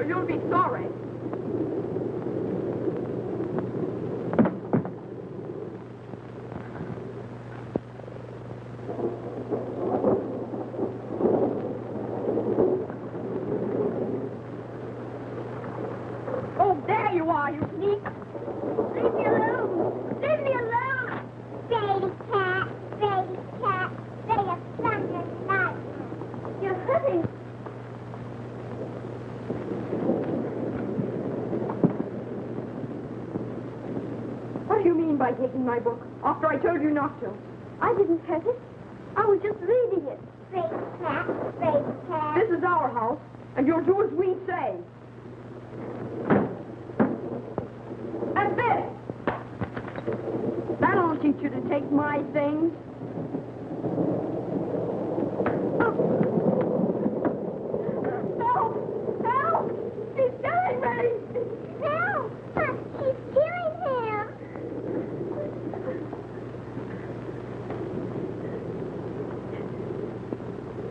you'll be sorry. Oh, there you are, you sneak. Leave me alone! Leave me alone! Baby cat, they have thunder tonight. You're hurting. What do you mean by taking my book, after I told you not to? I didn't hurt it. I was just reading it. Baby cat, baby cat. This is our house, and you'll do as we say. And this! That'll teach you to take my things. Help! Help! He's killing me! No! She's killing him!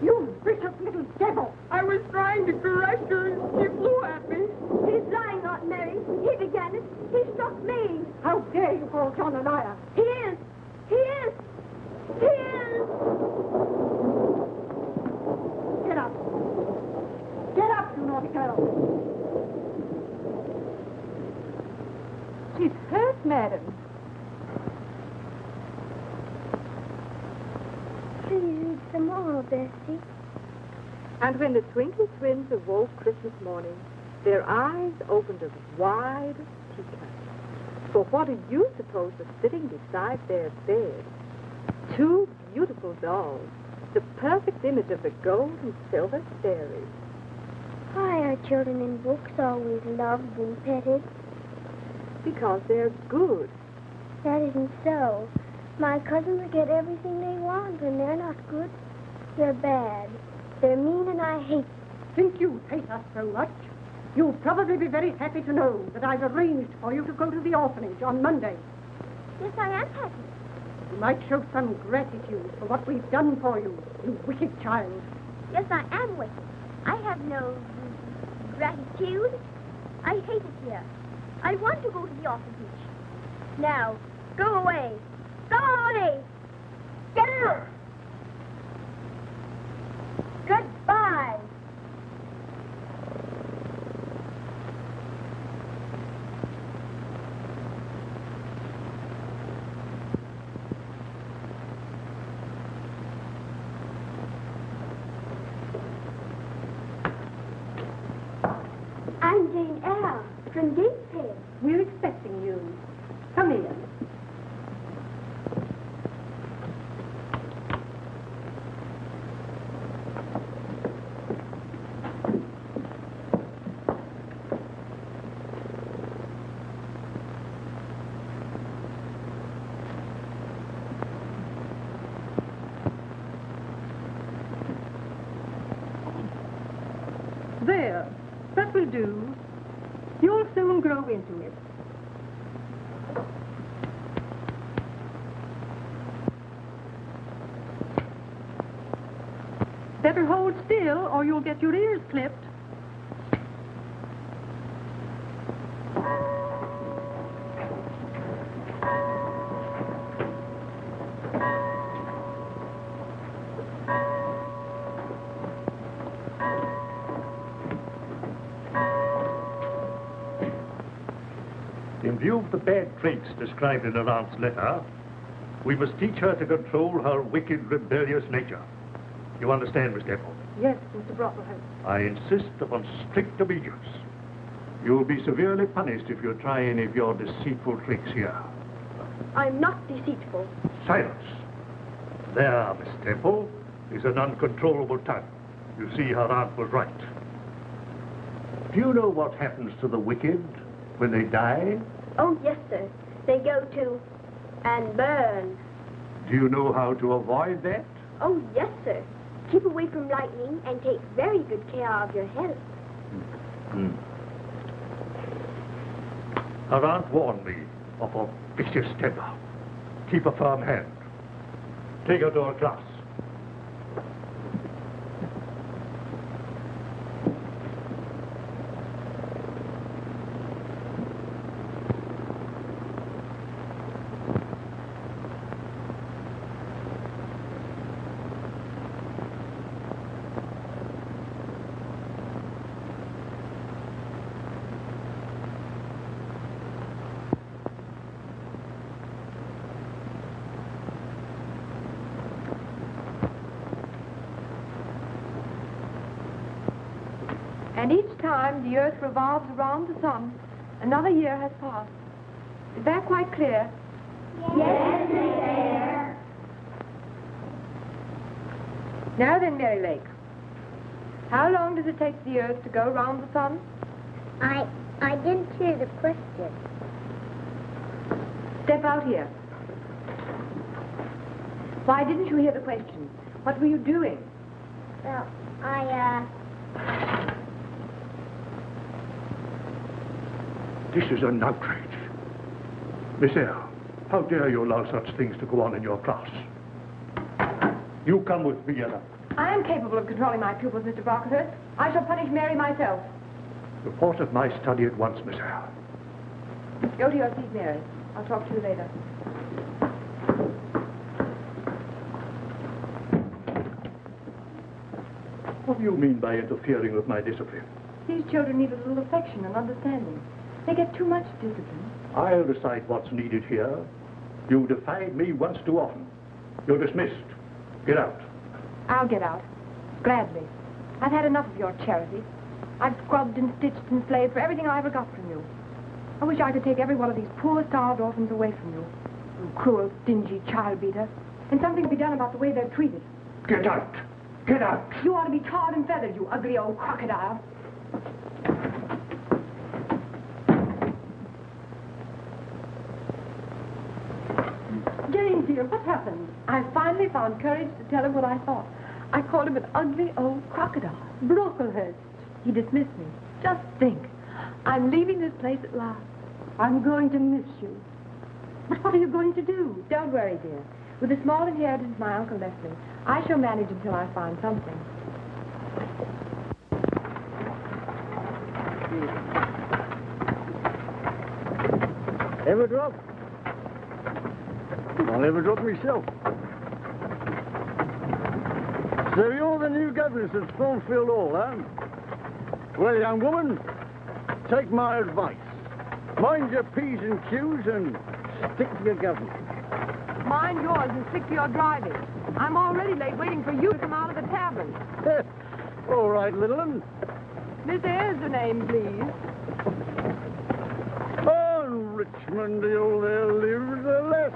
You vicious little devil! I was trying to caress her and she flew at me. He's lying, Aunt Mary. He began it. He struck me. How dare you call John a liar? He is! He is! He is! Get up! Get up, you naughty girl! She's hurt, madam. Please read some more, Bessie. And when the Twinkle Twins awoke Christmas morning, their eyes opened as wide as teacups. For what do you suppose was sitting beside their bed? Two beautiful dolls, the perfect image of the gold and silver fairies. Why are children in books always loved and petted? Because they're good. That isn't so. My cousins get everything they want, and they're not good. They're bad. They're mean, and I hate them. Think you hate us so much? You'll probably be very happy to know that I've arranged for you to go to the orphanage on Monday. Yes, I am happy. You might show some gratitude for what we've done for you, you wicked child. Yes, I am wicked. I have no gratitude. I hate it here. I want to go to the orphanage. Now, go away. Go away. Get out. Goodbye. I'm Jane Eyre from Gateshead. We're expecting you. Come here. There. That will do. You'll soon grow into it. Better hold still, or you'll get your ears clipped. In view of the bad traits described in her aunt's letter, we must teach her to control her wicked, rebellious nature. You understand, Miss Temple? Yes, Mr. Brocklehurst. I insist upon strict obedience. You'll be severely punished if you try any of your deceitful tricks here. I'm not deceitful. Silence. There, Miss Temple, is an uncontrollable tongue. You see, her aunt was right. Do you know what happens to the wicked when they die? Oh, yes, sir. They go to and burn. Do you know how to avoid that? Oh, yes, sir. Keep away from lightning and take very good care of your health. Her aunt warned me of a vicious temper. Keep a firm hand. Take her to her class. And each time the earth revolves around the sun, another year has passed. Is that quite clear? Yes, Miss Eyre. Now then, Mary Lake, how long does it take the earth to go round the sun? I didn't hear the question. Step out here. Why didn't you hear the question? What were you doing? Well, This is an outrage. Miss Eyre, how dare you allow such things to go on in your class? You come with me, Ella. I am capable of controlling my pupils, Mr. Brocklehurst. I shall punish Mary myself. Report of my study at once, Miss Eyre. Go to your seat, Mary. I'll talk to you later. What do you mean by interfering with my discipline? These children need a little affection and understanding. They get too much discipline. I'll decide what's needed here. You defied me once too often. You're dismissed. Get out. I'll get out. Gladly. I've had enough of your charity. I've scrubbed and stitched and slaved for everything I ever got from you. I wish I could take every one of these poor starved orphans away from you. You cruel, stingy child beater. And something be done about the way they're treated. Get out. Get out. You ought to be tarred and feathered, you ugly old crocodile. Jane, dear, what happened? I finally found courage to tell him what I thought. I called him an ugly old crocodile. Brocklehurst. He dismissed me. Just think. I'm leaving this place at last. I'm going to miss you. But what are you going to do? Don't worry, dear. With the small inheritance my uncle left me, I shall manage until I find something. Ever drop? I'll never drop myself. So you're the new governess of Thornfield Hall, huh? Well, young woman, take my advice. Mind your P's and Q's and stick to your government. Mind yours and stick to your driving. I'm already late waiting for you to come out of the tavern. All right, little one. Miss Eyre's the name, please. On Richmond Hill there lives a lass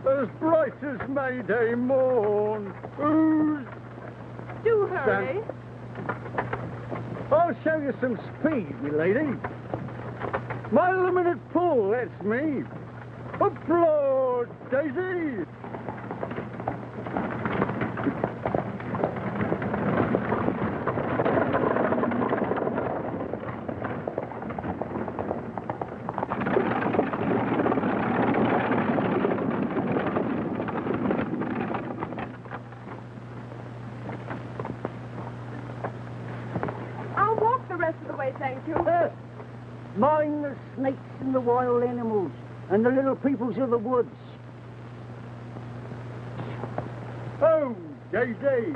as bright as May Day morn. Who's... Do hurry. I'll show you some speed, me lady. My limited pull, that's me. Applaud, Daisy! I'll walk the rest of the way, thank you. Mind the snakes and the wild animals and the little peoples of the woods. Oh, Daisy!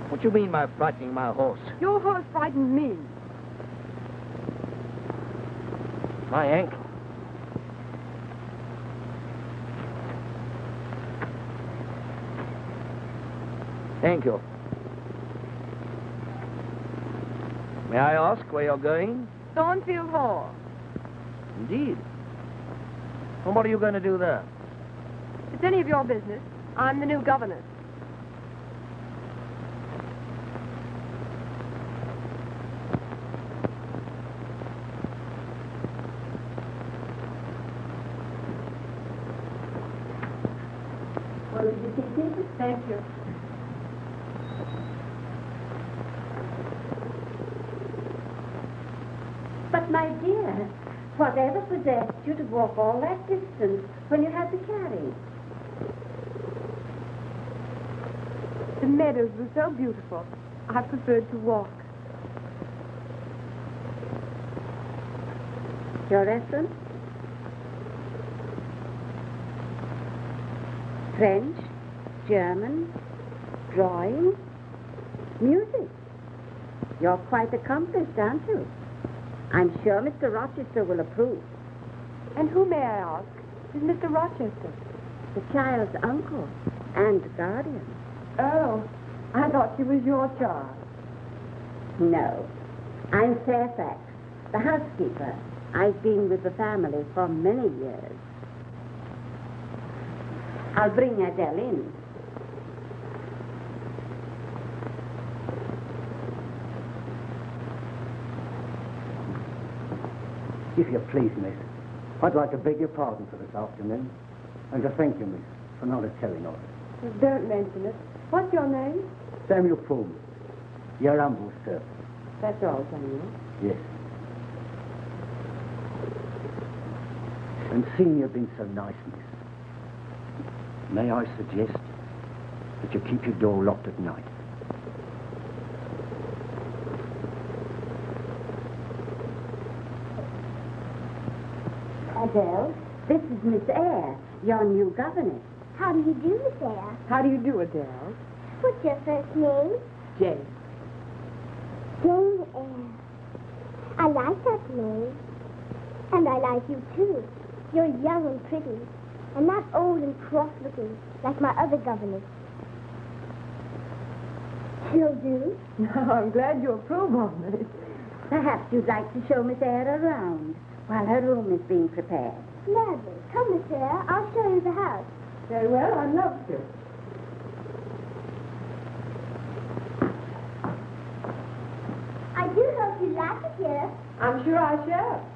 What do you mean by frightening my horse? Your horse frightened me. My ankle. Thank you. May I ask where you're going? Thornfield Hall. Indeed. And what are you going to do there? It's any of your business. I'm the new governess. Well, did you see this? Thank you. Whatever possessed you to walk all that distance when you had the carriage? The meadows were so beautiful. I preferred to walk. Your lesson? French, German, drawing, music. You're quite accomplished, aren't you? I'm sure Mr. Rochester will approve. And who, may I ask, is Mr. Rochester? The child's uncle and guardian. Oh, I thought she was your child. No, I'm Fairfax, the housekeeper. I've been with the family for many years. I'll bring Adele in. If you please, miss, I'd like to beg your pardon for this afternoon, and to thank you, miss, for not telling of it. Don't mention it. What's your name? Samuel Pullman, your humble servant. That's all, Samuel. Yes. And seeing you've been so nice, miss, may I suggest that you keep your door locked at night? Adele, this is Miss Eyre, your new governess. How do you do, Miss Eyre? How do you do, Adele? What's your first name? Jane. Jane Eyre. I like that name. And I like you, too. You're young and pretty, and not old and cross-looking like my other governess. She'll do. I'm glad you approve of me. Perhaps you'd like to show Miss Eyre around while her room is being prepared. Gladly. Come, Miss Eyre. I'll show you the house. Very well, I'd love to. I do hope you like it here. I'm sure I shall.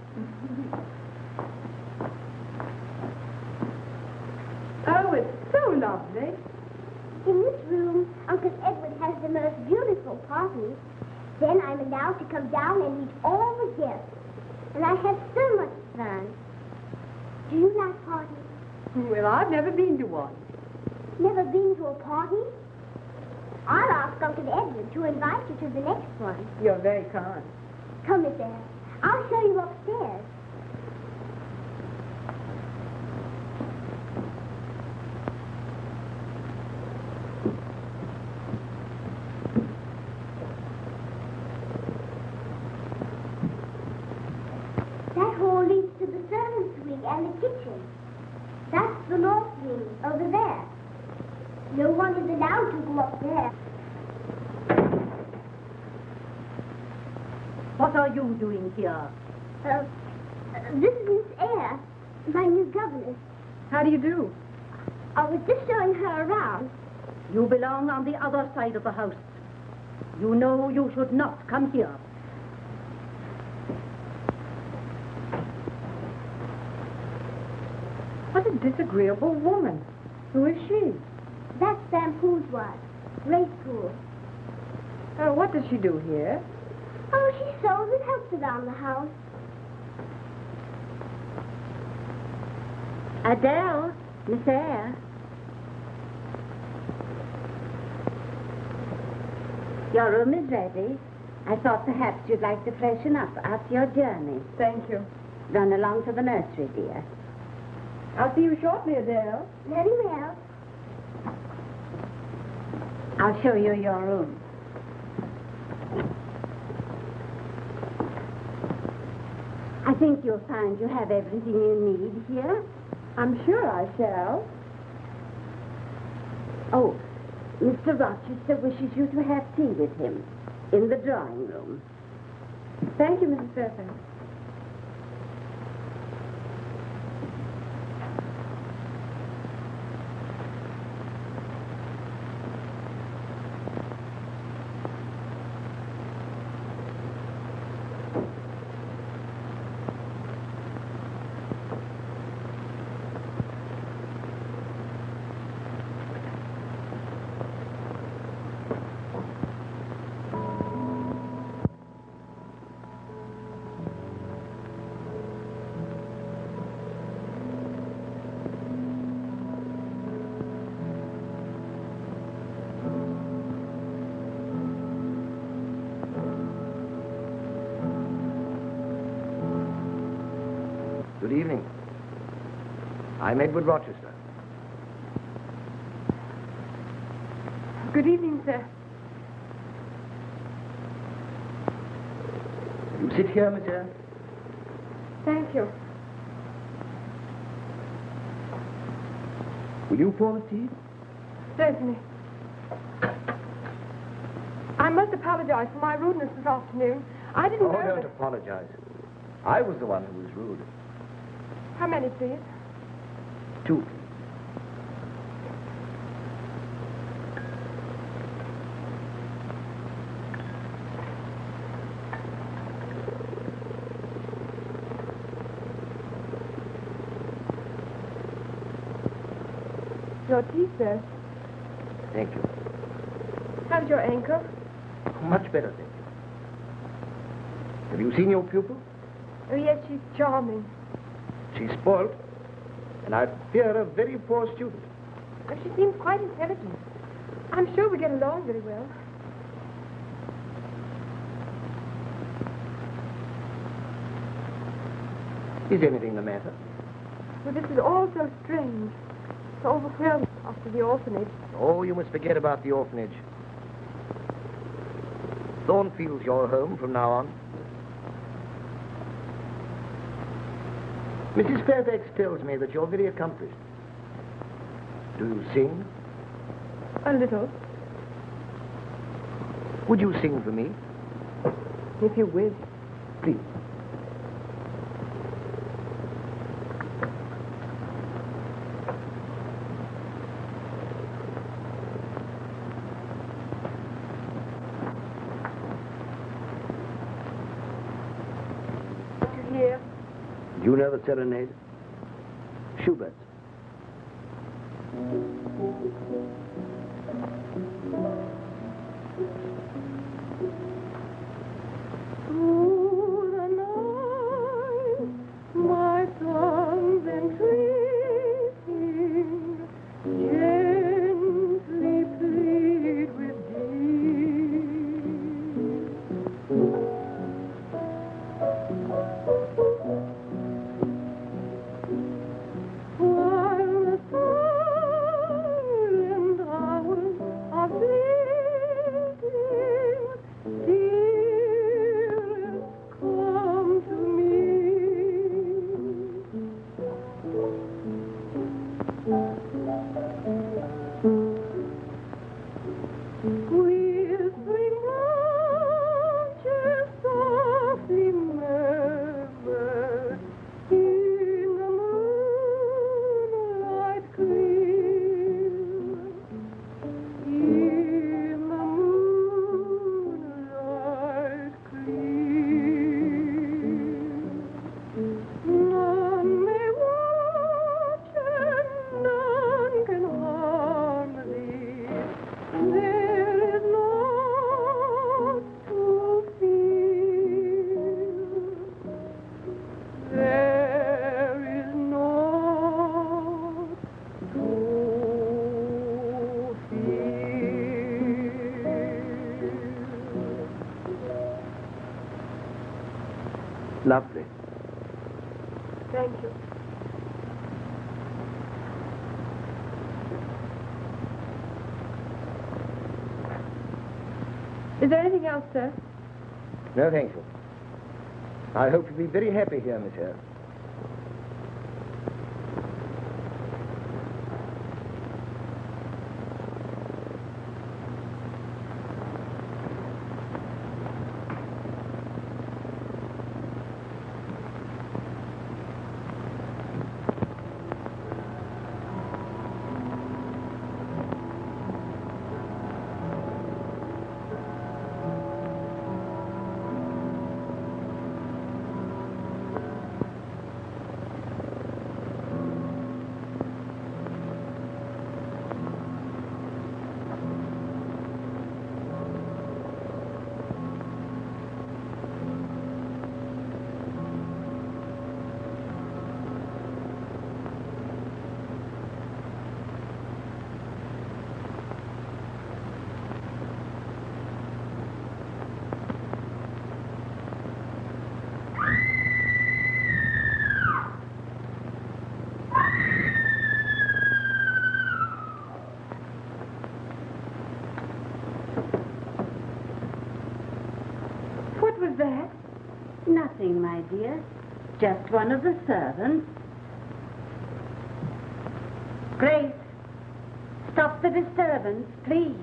Oh, it's so lovely. In this room, Uncle Edward has the most beautiful parties. Then I'm allowed to come down and meet all the guests. And I have so much fun. Do you like parties? Well, I've never been to one. Never been to a party? I'll ask Uncle Edward to invite you to the next one. You're very kind. Come, Miss Eyre. I'll show you upstairs. That hall leads to the servants' wing and the kitchen. That's the north wing over there. No one is allowed to go up there. What are you doing here? This is Miss Eyre, my new governess. How do you do? I was just showing her around. You belong on the other side of the house. You know you should not come here. What a disagreeable woman. Who is she? That's Sam Poole's wife, Grace Poole. What does she do here? Oh, she sews and helps around the house. Adele, Miss Eyre. Your room is ready. I thought perhaps you'd like to freshen up after your journey. Thank you. Run along to the nursery, dear. I'll see you shortly, Adele. Very well. I'll show you your room. I think you'll find you have everything you need here. I'm sure I shall. Oh, Mr. Rochester wishes you to have tea with him in the drawing room. Thank you, Mrs. Fairfax. Good evening. I'm Edward Rochester. Good evening, sir. You sit here, monsieur. Thank you. Will you pour the tea? Certainly. I must apologize for my rudeness this afternoon. I didn't know Don't that... apologize. I was the one who was rude. How many, please? 2. Your tea, sir. Thank you. How's your ankle? Much better, thank you. Have you seen your pupil? Oh, yes, she's charming. She's spoiled, and I fear a very poor student. Oh, she seems quite intelligent. I'm sure we get along very well. Is anything the matter? Well, this is all so strange. So overwhelmed after the orphanage. Oh, you must forget about the orphanage. Thornfield's your home from now on. Mrs. Fairfax tells me that you're very accomplished. Do you sing? A little, Would you sing for me? if you wish. Please. Here. Do you know the serenade? Schubert's. Through the night, my songs entreating, gently plead with thee. While the silent hours are fleeting, dearest, come to me. Whispering branches softly murmur in the moonlight clear. In the moonlight clear. None may watch and none can harm thee. There is naught to fear. There is naught to fear. Lovely. Thank you. Is there anything else, sir? No, thank you. I hope you'll be very happy here, Miss Eyre. nothing, my dear. Just one of the servants. Grace, stop the disturbance, please.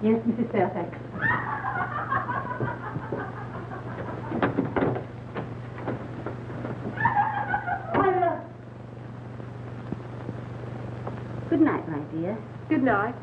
Yes, Mrs. Fairfax. Good night, my dear. Good night.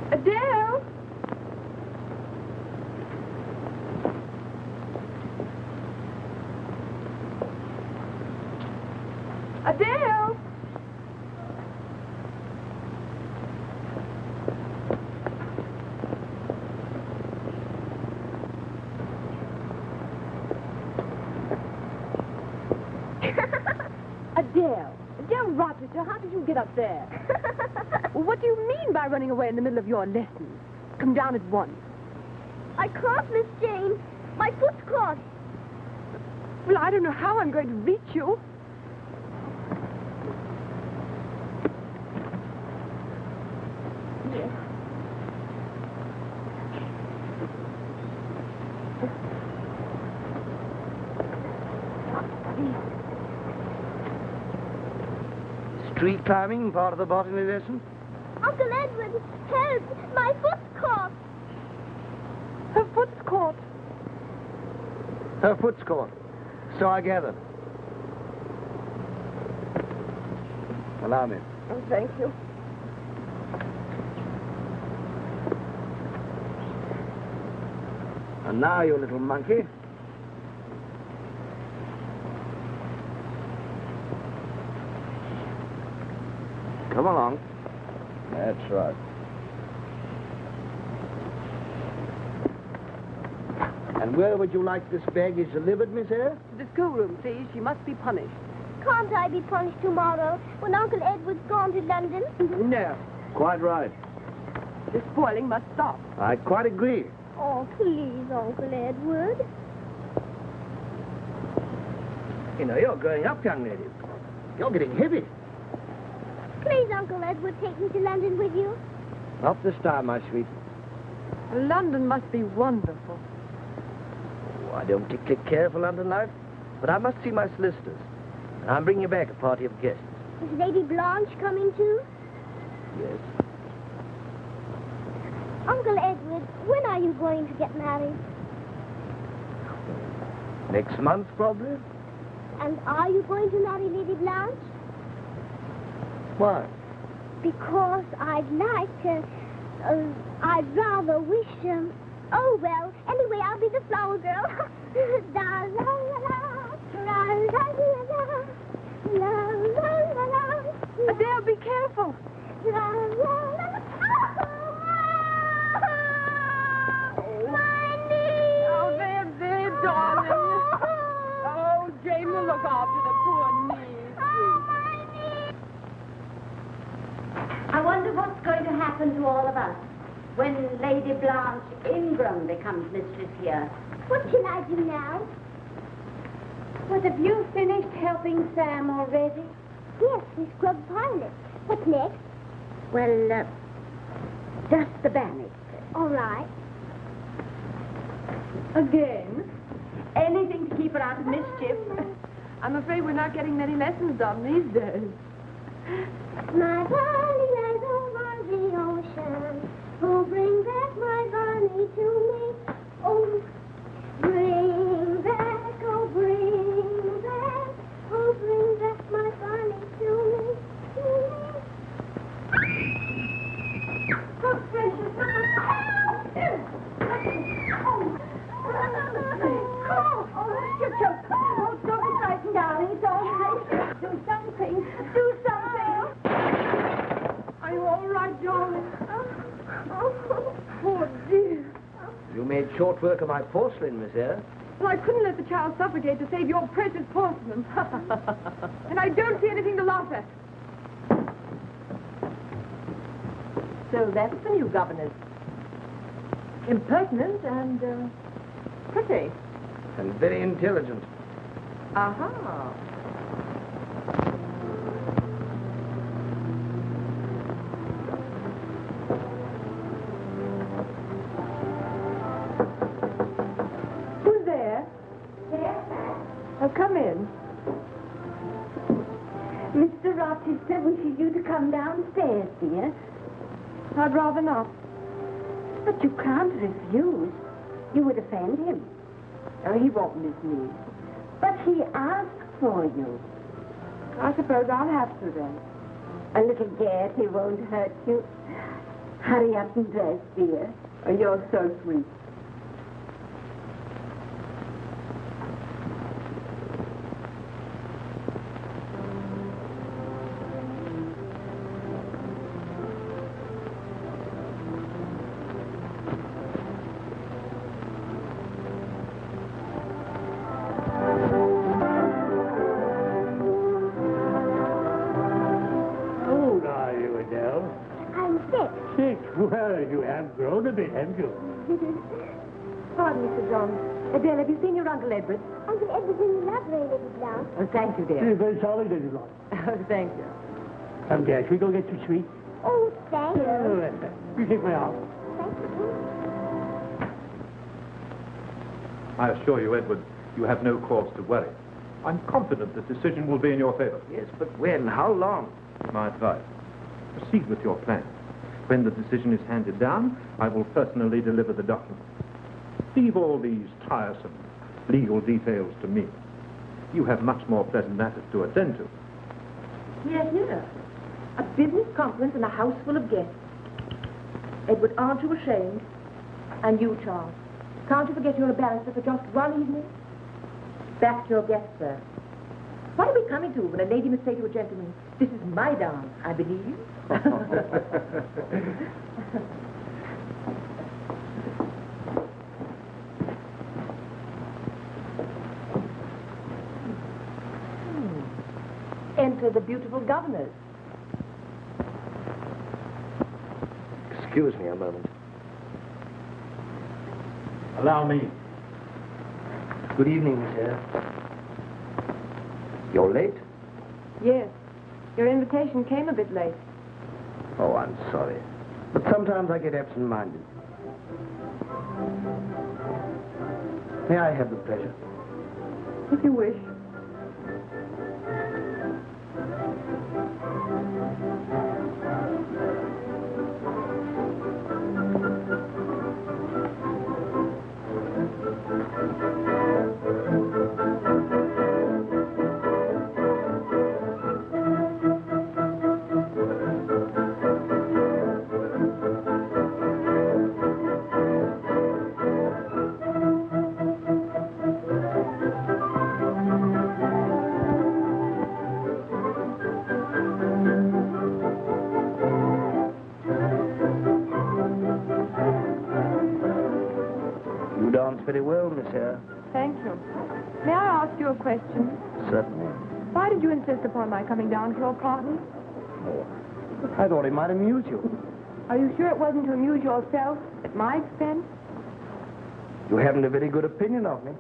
Adele! Adele! Adele! Adele Rochester, how did you get up there? Well, what do you mean by running away in the middle of your lesson? Come down at once. I can't, Miss Jane. My foot's caught. Well, I don't know how I'm going to reach you. Yes. Street climbing, part of the botany lesson? Uncle Edward, help! My foot's caught. Her foot's caught. Her foot's caught. So I gather. Allow me. Oh, thank you. And now, you little monkey. Come along. That's right. And where would you like this baggage delivered, Miss Eyre? To the schoolroom, please. She must be punished. Can't I be punished tomorrow when Uncle Edward's gone to London? No. Quite right. The spoiling must stop. I quite agree. Oh, please, Uncle Edward. You know, you're growing up, young lady. You're getting heavy. Please, Uncle Edward, take me to London with you. Not this time, my sweet. London must be wonderful. Oh, I don't particularly care for London life, but I must see my solicitors. And I'm bringing back a party of guests. Is Lady Blanche coming too? Yes. Uncle Edward, when are you going to get married? Next month, probably. And are you going to marry Lady Blanche? Why? Because I'd like I'd rather wish oh, well, anyway, I'll be the flower girl. La la la la, la la la la, la la la. Adele, be careful. La la la. My knee. Oh, there, darling. Oh, Jane will look after the poor knee. I wonder what's going to happen to all of us when Lady Blanche Ingram becomes mistress here. What shall I do now? But have you finished helping Sam already? Yes, we scrubbed pilot. What next? Well, just the banister. All right. Again? Anything to keep her out of mischief. I'm afraid we're not getting many lessons done these days. My darling lies over the ocean. Oh, bring back my Bonnie to me. Oh, bring back, oh, bring back. Oh, bring back my Bonnie to me. To me. something. Do something. Are you all right, darling? Oh. Poor dear. You made short work of my porcelain, Miss Eyre. Well, I couldn't let the child suffocate to save your precious porcelain. And I don't see anything to laugh at. So that's the new governess. Impertinent and pretty. And very intelligent. Aha. Who's there? Oh, come in. Mr. Rochester wishes you to come downstairs, dear. I'd rather not. But you can't refuse. You would offend him. Oh, he won't miss me. But he asked for you. I suppose I'll have to then. A little gaiety won't hurt you. Hurry up and dress, dear. Oh, you're so sweet. Well, you have grown a bit, haven't you? Pardon, Mr. John. Adele, have you seen your Uncle Edward? Uncle Edward's in the library, Lady Blanche. Oh, thank you, dear. Very sorry, Lady Blanche. Oh, thank you. Come, dear, shall we go get some sweets? Oh, thank you. You take my arm. Thank you. I assure you, Edward, you have no cause to worry. I'm confident the decision will be in your favor. Yes, but when? How long? My advice, proceed with your plan. When the decision is handed down, I will personally deliver the document. Leave all these tiresome legal details to me. You have much more pleasant matters to attend to. Here, here. A business conference in a house full of guests. Edward, aren't you ashamed? And you, Charles. Can't you forget you're a barrister for just one evening? Back to your guests, sir. What are we coming to when a lady must say to a gentleman, "This is my dance, I believe"? Enter the beautiful governess. Excuse me a moment. Allow me. Good evening, Miss Eyre. You're late? Yes. Your invitation came a bit late. Oh, I'm sorry. But sometimes I get absent-minded. May I have the pleasure? If you wish. Very well, Miss Eyre. Thank you. May I ask you a question? Certainly. Why did you insist upon my coming down to your party? Oh, I thought it might amuse you. Are you sure it wasn't to amuse yourself at my expense? You haven't a very good opinion of me.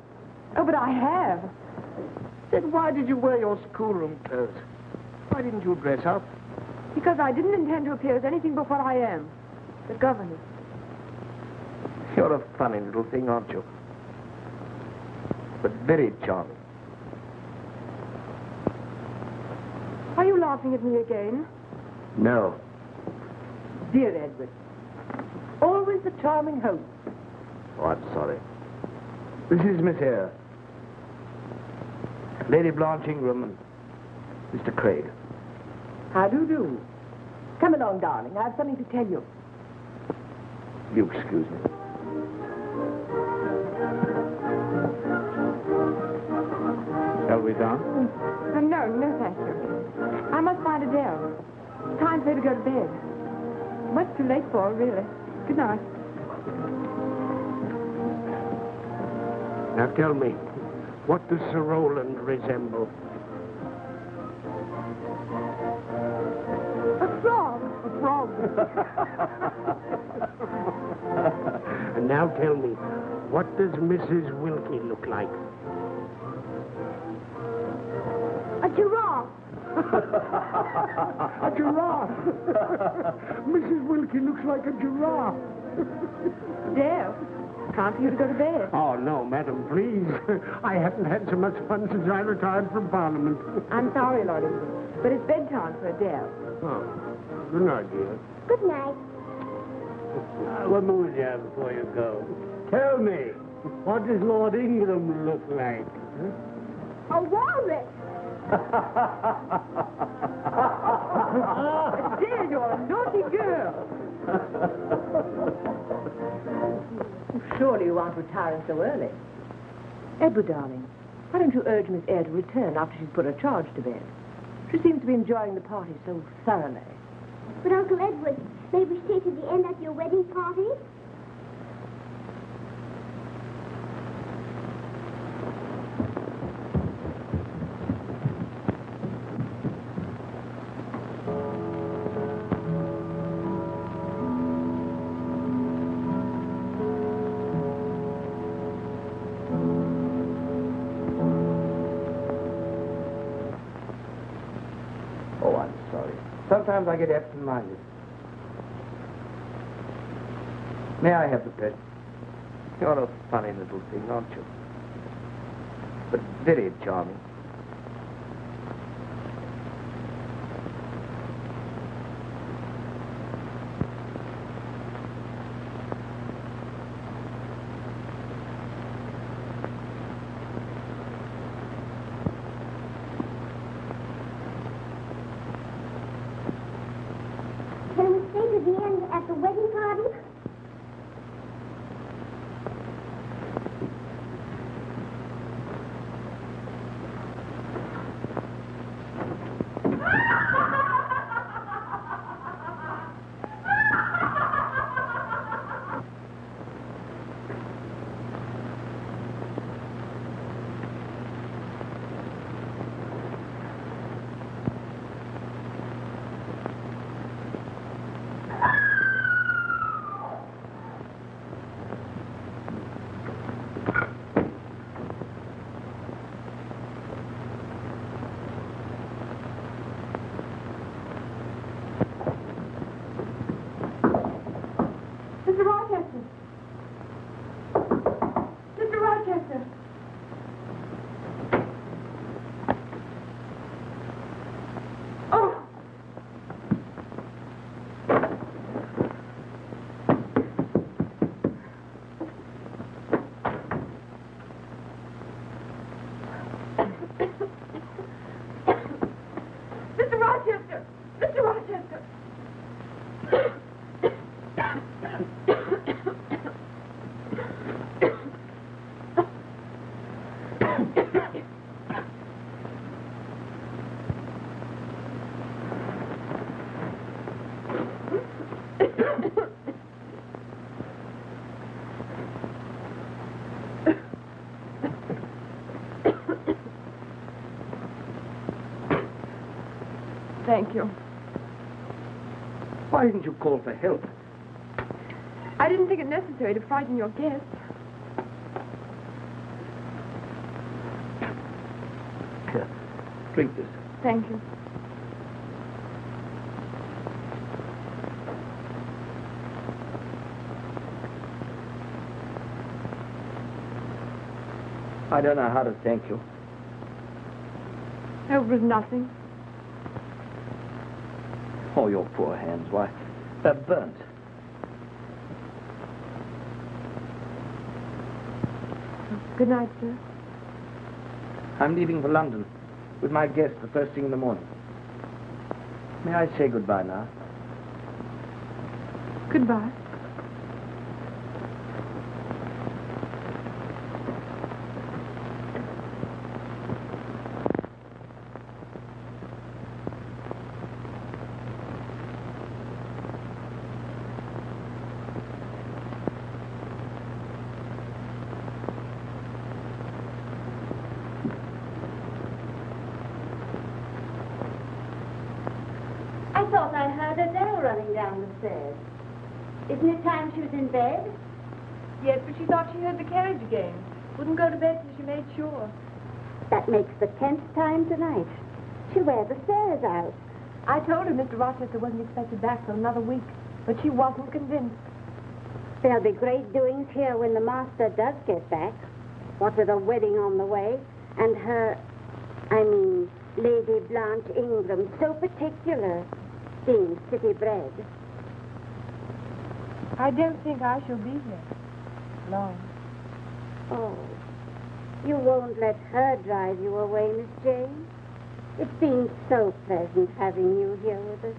Oh, but I have. Then why did you wear your schoolroom clothes? Why didn't you dress up? Because I didn't intend to appear as anything but what I am. The governess. You're a funny little thing, aren't you? But very charming. Are you laughing at me again? No. Dear Edward. Always the charming host. Oh, I'm sorry. This is Miss Eyre. Lady Blanche Ingram and Mr. Craig. How do you do? Come along, darling. I have something to tell you. You excuse me. Shall we dance? No, thank you. to go to bed. Much too late for her, really. Good night. Now tell me, what does Sir Roland resemble? A frog. A frog. And now tell me, what does Mrs. Wilkie look like? A giraffe. A giraffe. Mrs. Wilkie looks like a giraffe. Dale, time for you to go to bed. Oh, no, madam, please. I haven't had so much fun since I retired from Parliament. I'm sorry, Lord England, but it's bedtime for Adele. Oh, good night, dear. Good night. One more jam before you go. Tell me, what does Lord Ingram look like? A walrus. Adele, you're a naughty girl. Surely you aren't retiring so early. Edward, darling, why don't you urge Miss Eyre to return after she's put her charge to bed? She seems to be enjoying the party so thoroughly. But Uncle Edward, may we stay to the end at your wedding party? Oh, I'm sorry. Sometimes I get absent-minded. May I have the present? You're a funny little thing, aren't you? But very charming. Can we stay to the end at the wedding party? Mr. Rochester! Mr. Rochester! Oh! Mr. Rochester! Mr. Rochester! Thank you. Why didn't you call for help? I didn't think it necessary to frighten your guests. Here, drink this. Thank you. I don't know how to thank you. It was nothing. Oh, your poor hands, why, they're burnt. Good night, sir. I'm leaving for London with my guest the first thing in the morning. May I say goodbye now? Goodbye. thought I heard Adele running down the stairs. Isn't it time she was in bed? Yes, but she thought she heard the carriage again. Wouldn't go to bed till she made sure. That makes the 10th time tonight. She'll wear the stairs out. I told her Mr. Rochester wasn't expected back for another week, but she wasn't convinced. There'll be great doings here when the master does get back. What with a wedding on the way, and Lady Blanche Ingram, so particular, being city bred. I don't think I shall be here long. Oh, you won't let her drive you away, Miss Jane? It's been so pleasant having you here with us.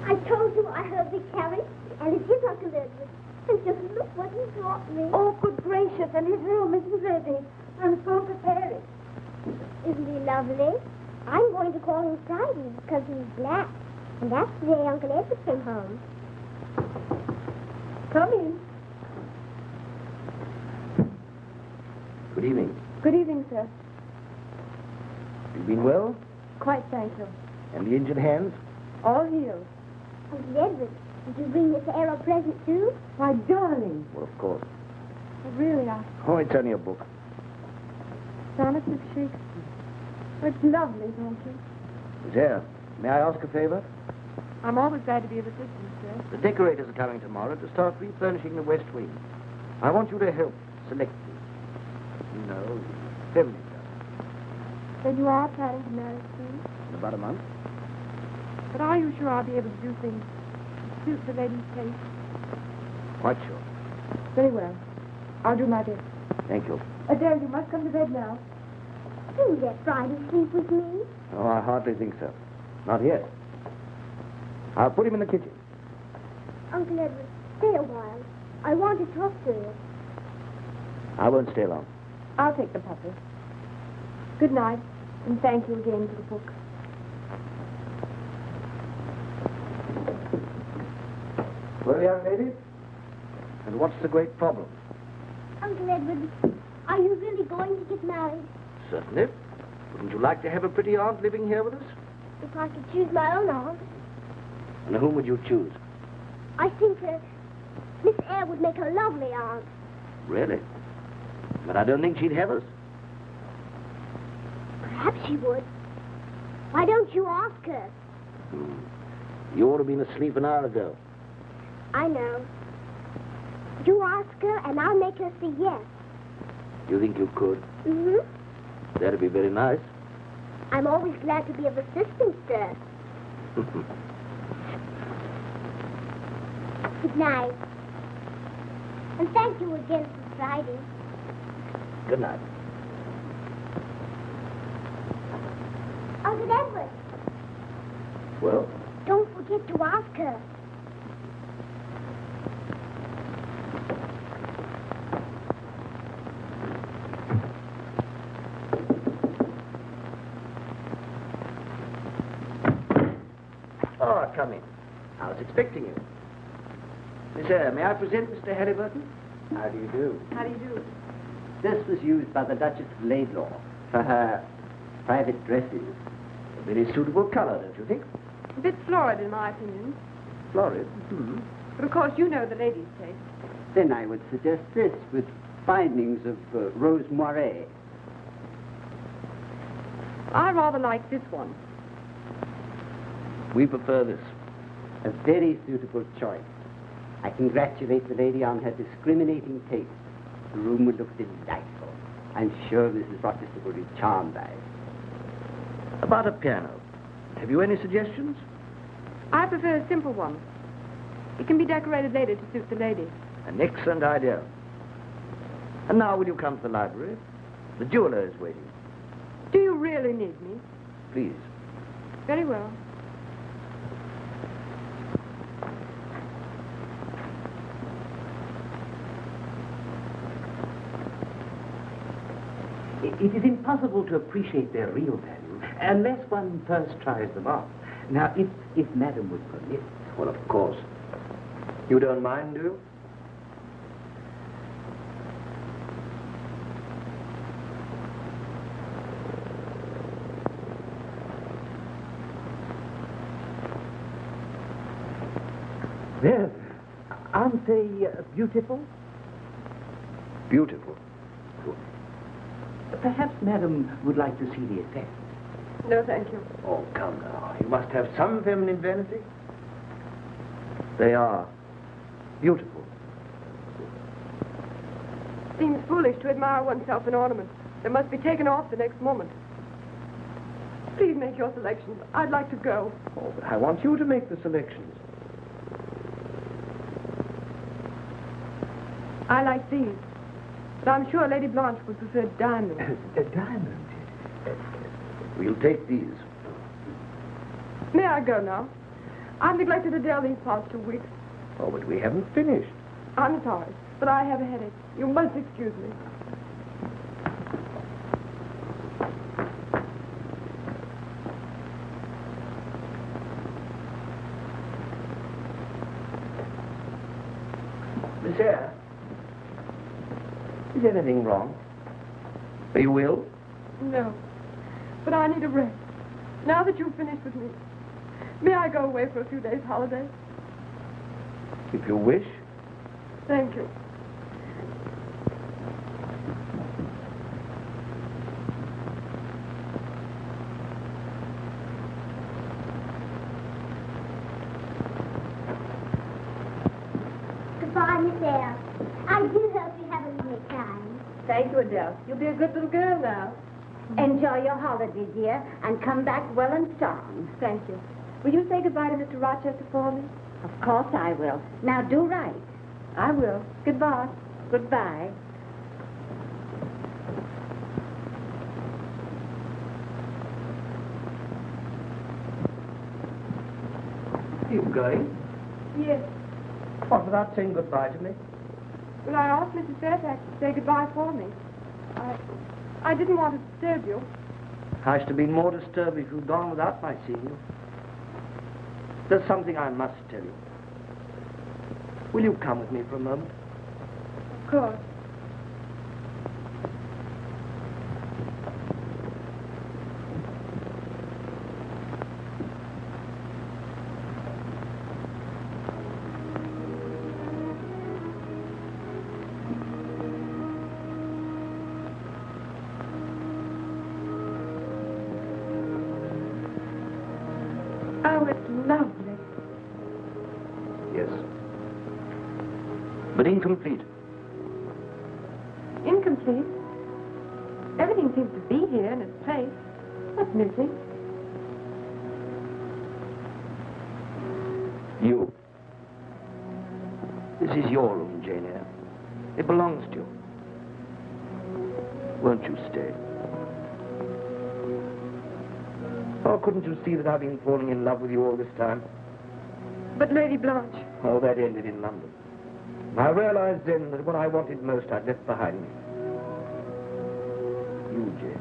I told you I heard the carriage, and it is Uncle Edward. And just look what he brought me. Oh, good gracious, and his room isn't ready. I was going to prepare it. Isn't he lovely? I'm going to call him Friday because he's black. And that's the day Uncle Edward came home. Come in. Good evening. Good evening, sir. You been well? Quite, thank you. And the injured hands? All healed. Uncle Edward, did you bring Miss Eyre a present too? Why, darling. Well, of course. Really, Oh, it's only a book. Sonnets of Shakespeare. Oh, it's lovely, don't you? Miss Eyre, may I ask a favor? I'm always glad to be of assistance, sir. The decorators are coming tomorrow to start refurnishing the West Wing. I want you to help select these. You know, feminine stuff. Then you are planning to marry soon? In about a month. But are you sure I'll be able to do things to suit the lady's taste? Quite sure. Very well. I'll do my best. Thank you. Adele, you must come to bed now. Do let Friday sleep with me. Oh, I hardly think so. Not yet. I'll put him in the kitchen. Uncle Edward, stay a while. I want to talk to you. I won't stay long. I'll take the puppy. Good night, and thank you again for the book. Well, young lady, and what's the great problem? Uncle Edward, are you really going to get married? Certainly. Wouldn't you like to have a pretty aunt living here with us? If I could choose my own aunt. And whom would you choose? I think Miss Eyre would make a lovely aunt. Really? But I don't think she'd have us. Perhaps she would. Why don't you ask her? You ought to have been asleep an hour ago. I know. You ask her, and I'll make her say yes. You think you could? Mm-hmm. That'd be very nice. I'm always glad to be of assistance, sir. Good night. And thank you again for Friday. Good night. Uncle Edward, Well? don't forget to ask her. Oh, come in. I was expecting you. Miss Eyre, may I present Mr. Halliburton? How do you do? How do you do? This was used by the Duchess of Laidlaw for her private dresses. A very suitable color, don't you think? A bit florid, in my opinion. Florid. But of course, you know the lady's taste. Then I would suggest this with bindings of rose moiré. I rather like this one. We prefer this. A very suitable choice. I congratulate the lady on her discriminating taste. The room would look delightful. I'm sure Mrs. Rochester will be charmed by it. About a piano. Have you any suggestions? I prefer a simple one. It can be decorated later to suit the lady. An excellent idea. And now will you come to the library? The jeweler is waiting. Do you really need me? Please. Very well. It is impossible to appreciate their real value unless one first tries them on. Now, if Madam would permit... Well, of course. You don't mind, do you? Well, aren't they beautiful? Beautiful? Good. Perhaps Madam would like to see the effect. No, thank you. Oh, come now. You must have some feminine vanity. They are beautiful. Seems foolish to admire oneself in ornaments. They must be taken off the next moment. Please make your selections. I'd like to go. Oh, but I want you to make the selections. I like these. But I'm sure Lady Blanche would prefer diamonds. A diamond? We'll take these. May I go now? I've neglected Adele these past 2 weeks. Oh, but we haven't finished. I'm sorry, but I have a headache. You must excuse me. Miss Eyre, is anything wrong? Are you ill? No, but I need a rest. Now that you've finished with me, may I go away for a few days' holiday? If you wish. Thank you. Goodbye, Miss Eyre. I do hope you have a lovely time. Thank you, Adele. You'll be a good little girl now. Enjoy your holiday, dear, and come back well and strong. Thank you. Will you say goodbye to Mr. Rochester for me? Of course I will. Now do right. I will. Goodbye. Goodbye. Are you going? Yes. What, without saying goodbye to me? Well, I asked Mrs. Fairfax to say goodbye for me. I didn't want to disturb you. I should have been more disturbed if you'd gone without my seeing you. There's something I must tell you. Will you come with me for a moment? Of course. Oh, it's lovely. Yes. But incomplete. Incomplete. Everything seems to be here in its place. What's missing? You. This is your room, Jane Eyre. It belongs to you. Won't you stay? Oh, couldn't you see that I've been falling in love with you all this time? But Lady Blanche. Oh, that ended in London. I realized then that what I wanted most I'd left behind me. You, Jane.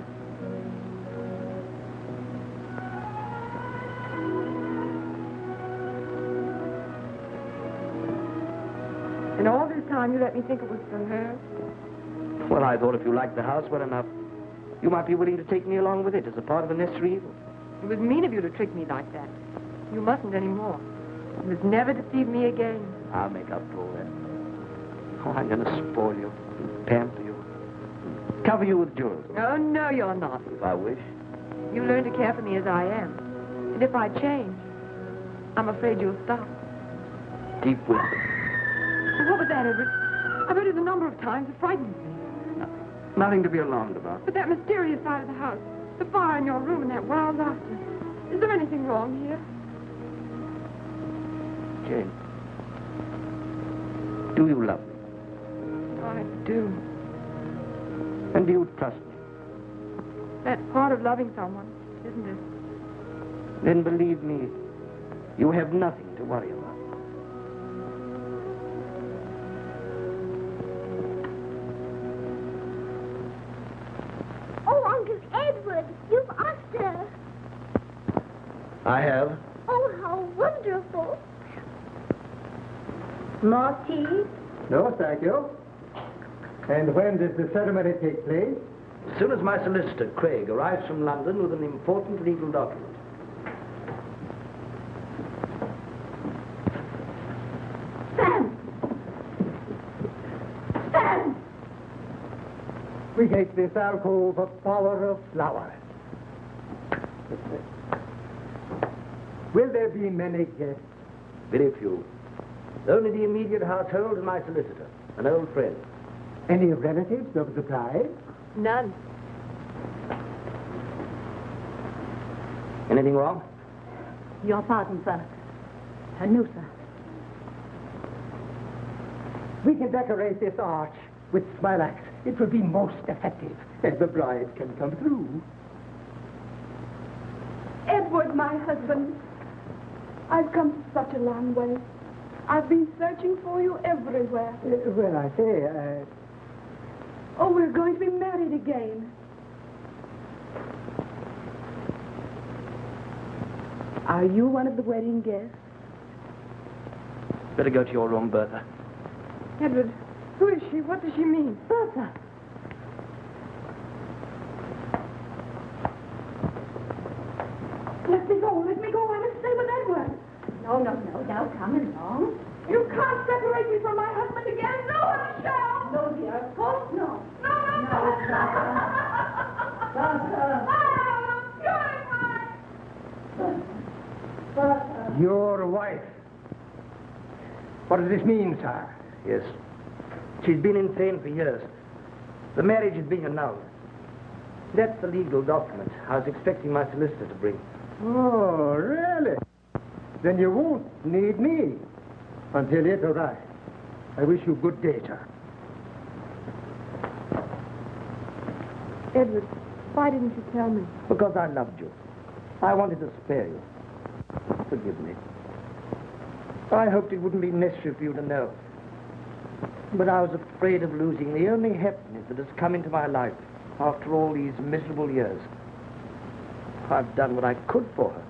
And all this time you let me think it was for her? Well, I thought if you liked the house well enough, you might be willing to take me along with it as a part of the necessary evil. It was mean of you to trick me like that. You mustn't anymore. You must never deceive me again. I'll make up for all that. Oh, I'm going to spoil you, and pamper you, and cover you with jewels. Oh, no, you're not. If I wish. You learn to care for me as I am. And if I change, I'm afraid you'll stop. Deep wisdom. Well, what was that, Everett? I've heard it a number of times. It frightens me. Nothing to be alarmed about. But that mysterious side of the house, the fire in your room and that wild laughter. Is there anything wrong here? Jane, do you love me? I do. And do you trust me? That's part of loving someone, isn't it? Then believe me, you have nothing to worry about. Oh, Uncle Edward, you've asked her. I have. Oh, how wonderful. More tea? No, thank you. And when does the ceremony take place? As soon as my solicitor, Craig, arrives from London with an important legal document. dedicate this alcove a bower of flowers. Will there be many guests? Very few. Only the immediate household and my solicitor, an old friend. Any relatives of the bride? None. Anything wrong? Your pardon, sir. No, sir. We can decorate this arch with smilax. It will be most effective, and the bride can come through. Edward, my husband, I've come such a long way. I've been searching for you everywhere. Well, I say, Oh, we're going to be married again. Are you one of the wedding guests? Better go to your room, Bertha. Edward, who is she? What does she mean? Bertha. Let me go. Let me go. I must stay with Edward. No, now come along. You can't separate me from my husband again. No one shall. No, dear, of course no. No, Bertha. Bertha. your wife. What does this mean, sir? Yes. She's been insane for years. The marriage is being annulled. That's the legal document I was expecting my solicitor to bring. Oh, really? Then you won't need me until it arrives. I wish you good day, sir. Edward, why didn't you tell me? Because I loved you. I wanted to spare you. Forgive me. I hoped it wouldn't be necessary for you to know. But I was afraid of losing the only happiness that has come into my life after all these miserable years. I've done what I could for her.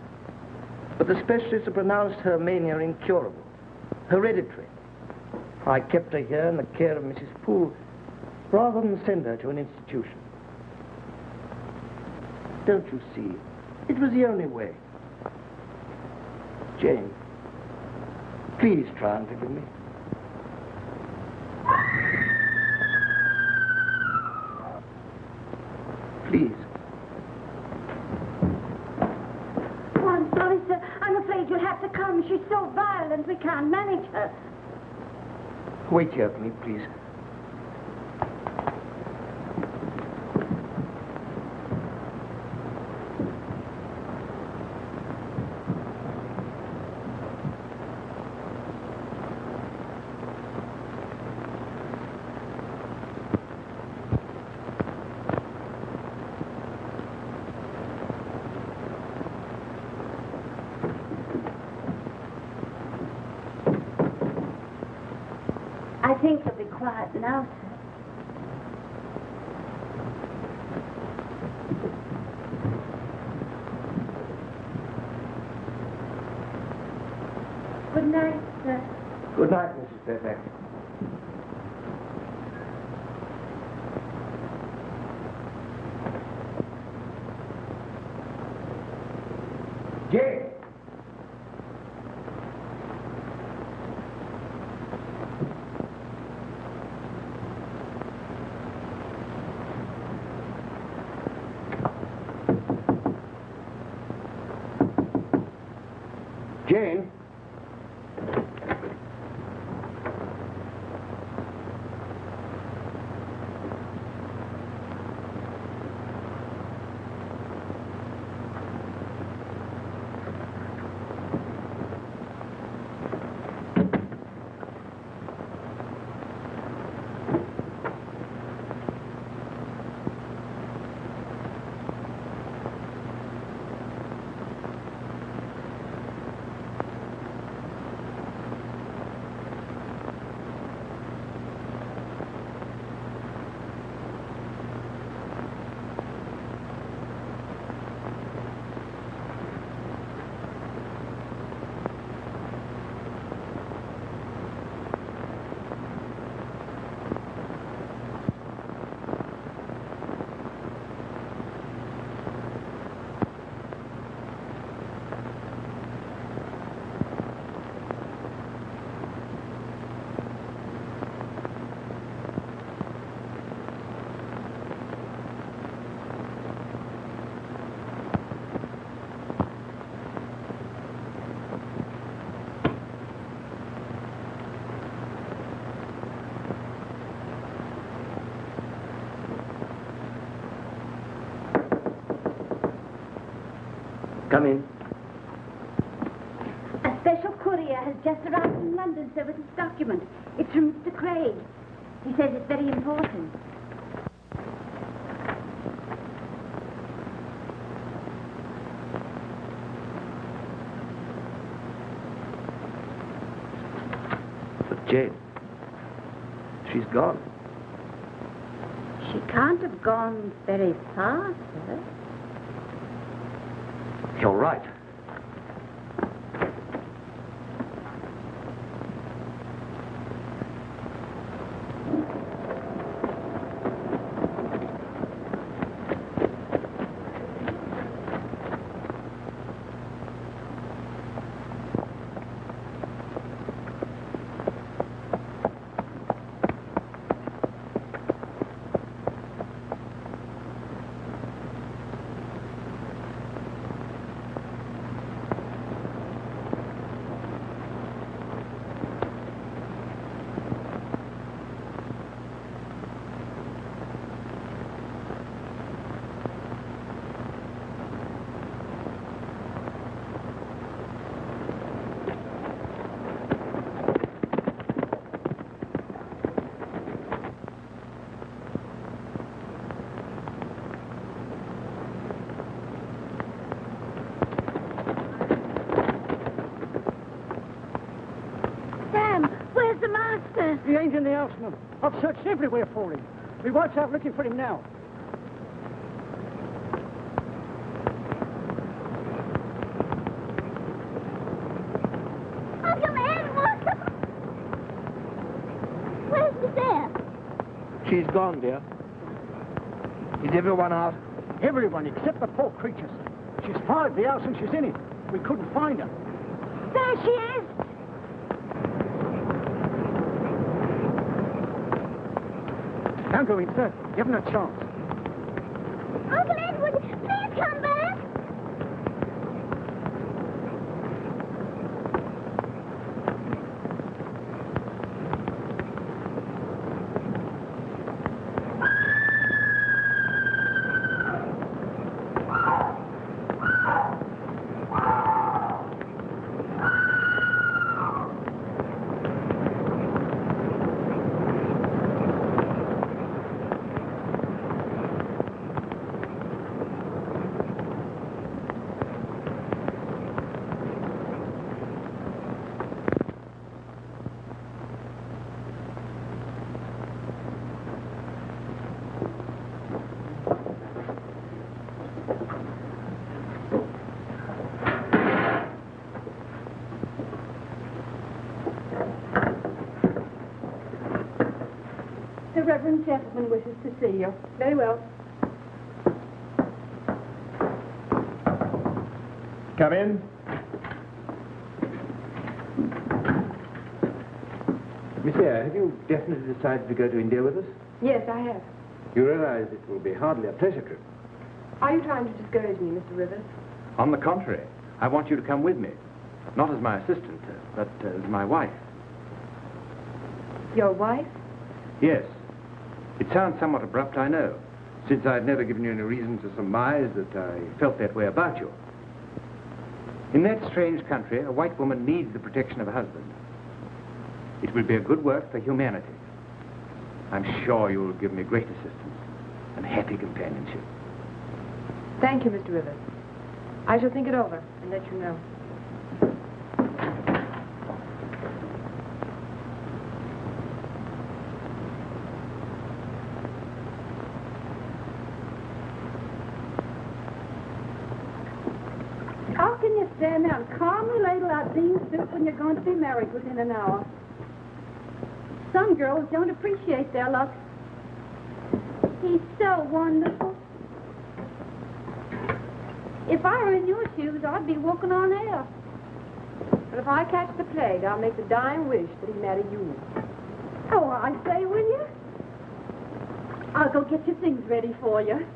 But the specialists have pronounced her mania incurable, hereditary. I kept her here in the care of Mrs. Poole rather than send her to an institution. Don't you see? It was the only way. Jane, please try and forgive me. Please. Oh, I'm sorry, sir. I'm afraid you'll have to come. She's so violent, we can't manage her. Wait here for me, please. I think you'll be quiet now, sir. Good night, sir. Good night, Mrs. Fairfax. Jane! Jane? Come in. A special courier has just arrived from London, sir, with this document. It's from Mr. Craig. He says it's very important. But Jane, she's gone. She can't have gone very far, sir. You're right. He ain't in the house, ma'am. I've searched everywhere for him. My wife's out looking for him now. Uncle Edward! Where's Miss Eyre? She's gone, dear. Is everyone out? Everyone except the poor creature. She's fired the house and she's in it. We couldn't find her. There she is! Don't go in, sir. You haven't a chance. Uncle Edward, please come back! The Reverend gentleman wishes to see you. Very well. Come in. Miss Eyre, have you definitely decided to go to India with us? Yes, I have. You realize it will be hardly a pleasure trip. Are you trying to discourage me, Mr. Rivers? On the contrary, I want you to come with me. Not as my assistant, but as my wife. Your wife? Yes. It sounds somewhat abrupt, I know, since I've never given you any reason to surmise that I felt that way about you. In that strange country, a white woman needs the protection of a husband. It will be a good work for humanity. I'm sure you will give me great assistance and happy companionship. Thank you, Mr. Rivers. I shall think it over and let you know. How can you stand there and calmly ladle out bean soup when you're going to be married within an hour? Some girls don't appreciate their luck. He's so wonderful. If I were in your shoes, I'd be walking on air. But if I catch the plague, I'll make the dying wish that he marry you. Oh, I say, will you? I'll go get your things ready for you.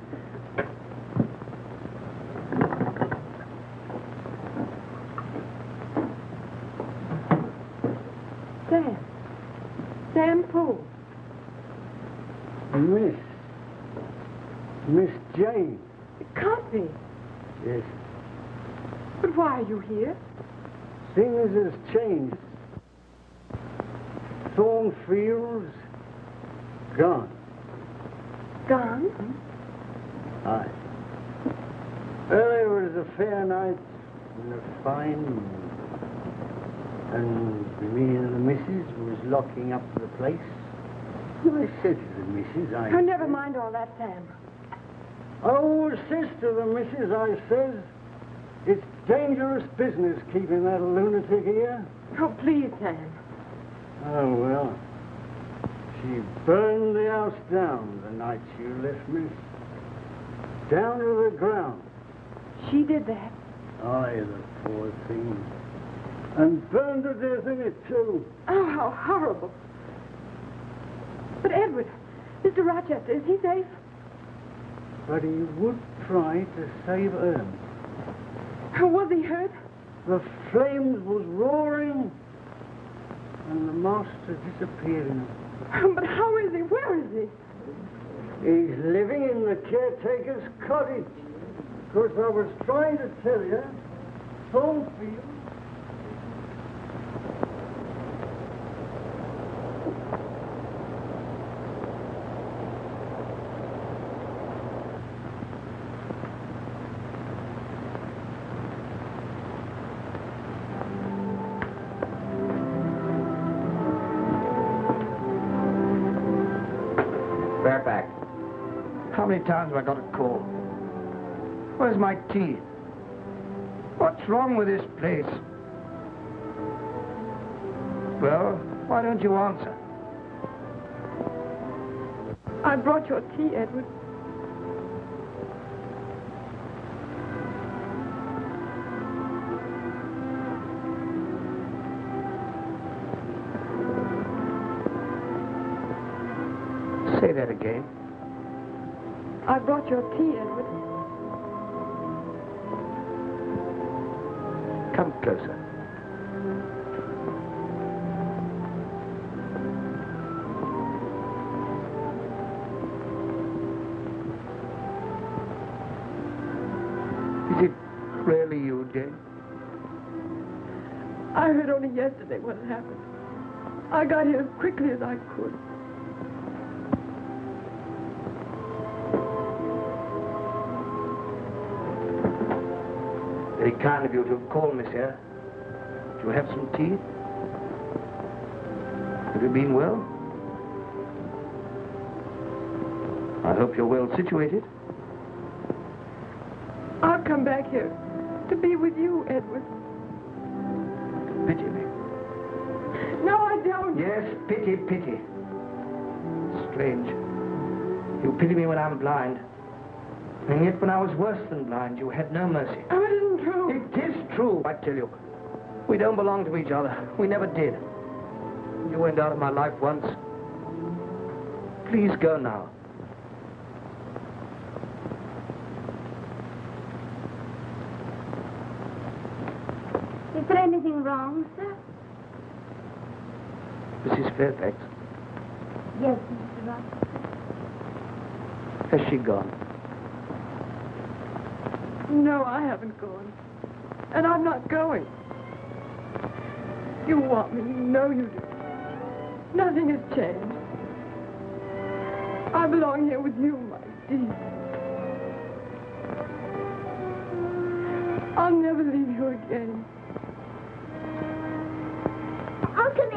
Sam Poole. Miss Jane. It can't be. Yes. But why are you here? Things has changed. Thornfield's gone. Gone? Aye. There was a fair night and a fine moon. And me and the missus was locking up the place. I said to the missus, Oh, never mind all that, Sam. Oh, sis to the missus, I says, it's dangerous business keeping that lunatic here. Oh, please, Sam. Oh, well, she burned the house down the night she left me. Down to the ground. She did that? Aye, the poor thing. And burned to death in it, too. Oh, how horrible. But Edward, Mr. Rochester, is he safe? But he would try to save Ern. Was he hurt? The flames was roaring, and the master disappearing. But how is he? Where is he? He's living in the caretaker's cottage. Of course, I was trying to tell you, Thornfield. Fairfax. How many times have I got to call? Where's my tea? What's wrong with this place? Well, why don't you answer? I brought your tea, Edward. Say that again. I brought your tea, Edward. Come closer. Is it really you, Jane? I heard only yesterday what had happened. I got here as quickly as I could. Very kind of you to have called, monsieur. Do you have some tea? Have you been well? I hope you're well situated. I'll come back here to be with you, Edward. Pity me. No, I don't. Yes, pity, pity. Strange. You pity me when I'm blind. And yet when I was worse than blind, you had no mercy. Oh, it isn't true. It is true, I tell you. We don't belong to each other. We never did. You went out of my life once. Please go now. Is there anything wrong, sir? Mrs. Fairfax, Yes, Mr. Rochester. has she gone? No, I haven't gone. And I'm not going. You want me. You know you do. Nothing has changed. I belong here with you, my dear. I'll never leave you again. Uncle